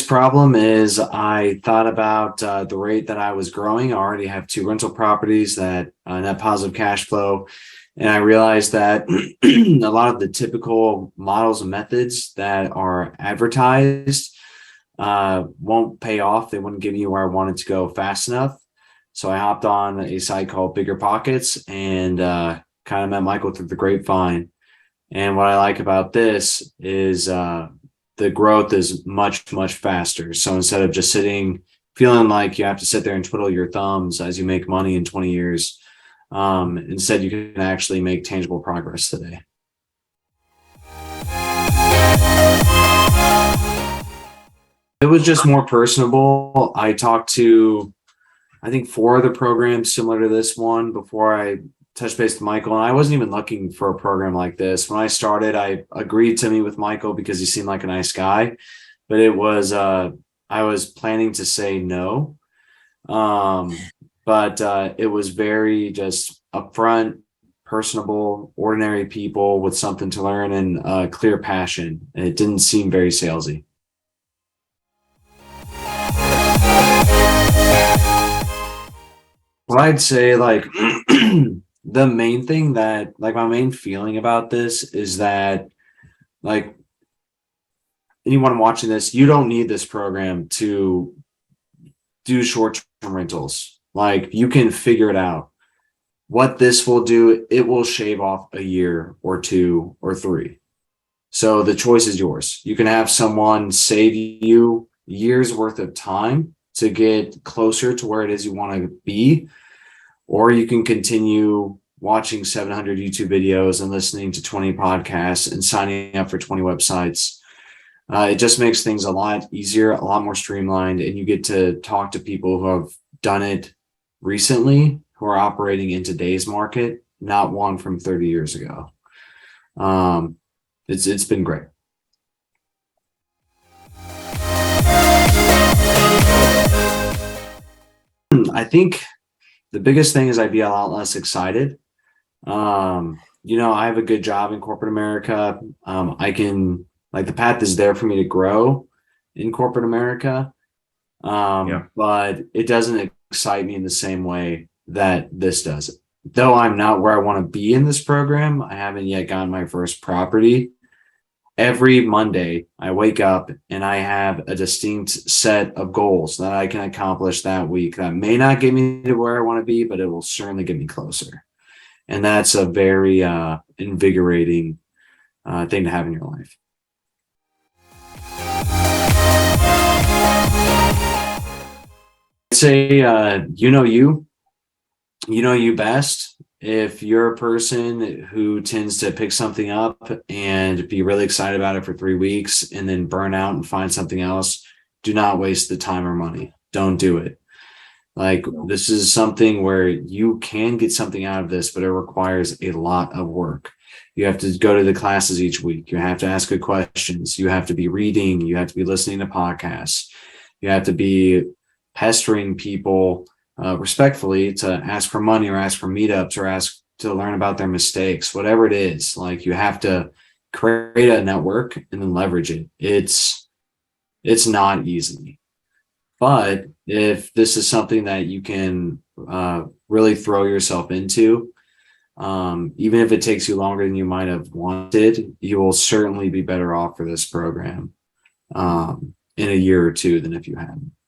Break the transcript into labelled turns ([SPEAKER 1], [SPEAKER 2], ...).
[SPEAKER 1] biggest problem is I thought about the rate that I was growing. I already have 2 rental properties that net positive cash flow. And I realized that a lot of the typical models and methods that are advertised won't pay off. They wouldn't get me where I wanted to go fast enough. So I hopped on a site called Bigger Pockets and kind of met Michael through the grapevine. And what I like about this is the growth is much, much faster. So instead of just feeling like you have to sit there and twiddle your thumbs as you make money in 20 years, instead you can actually make tangible progress today. It was just more personable. I talked to, I think, 4 other programs similar to this one before I touched base with Michael. And I wasn't even looking for a program like this. When I started, I agreed to meet with Michael because he seemed like a nice guy, but it was, I was planning to say no. But it was very just upfront, personable, ordinary people with something to learn and a clear passion. And it didn't seem very salesy. Well, I'd say like the main thing that like my main feeling about this is that like anyone watching this, you don't need this program to do short-term rentals. Like you can figure it out. What this will do, it will shave off a year or 2 or 3. So the choice is yours. You can have someone save you years worth of time to get closer to where it is you want to be, or you can continue watching 700 YouTube videos and listening to 20 podcasts and signing up for 20 websites. It just makes things a lot easier, a lot more streamlined, and you get to talk to people who have done it recently, who are operating in today's market, not one from 30 years ago. It's been great. I think the biggest thing is I'd be a lot less excited. I have a good job in corporate America. I can, like, the path is there for me to grow in corporate America. But it doesn't excite me in the same way that this does. Though I'm not where I want to be in this program, I haven't yet gotten my first property. Every Monday, I wake up and I have a distinct set of goals that I can accomplish that week that may not get me to where I want to be, but it will certainly get me closer. And that's a very invigorating thing to have in your life. I'd say, you know you best. If you're a person who tends to pick something up and be really excited about it for 3 weeks and then burn out and find something else, do not waste the time or money. Don't do it. Like, this is something where you can get something out of this, but it requires a lot of work. You have to go to the classes each week. You have to ask good questions. You have to be reading. You have to be listening to podcasts. You have to be pestering people respectfully to ask for money or ask for meetups or ask to learn about their mistakes, whatever it is. Like, you have to create a network and then leverage it. It's not easy, but if this is something that you can really throw yourself into, even if it takes you longer than you might have wanted, you will certainly be better off for this program in a year or 2 than if you hadn't.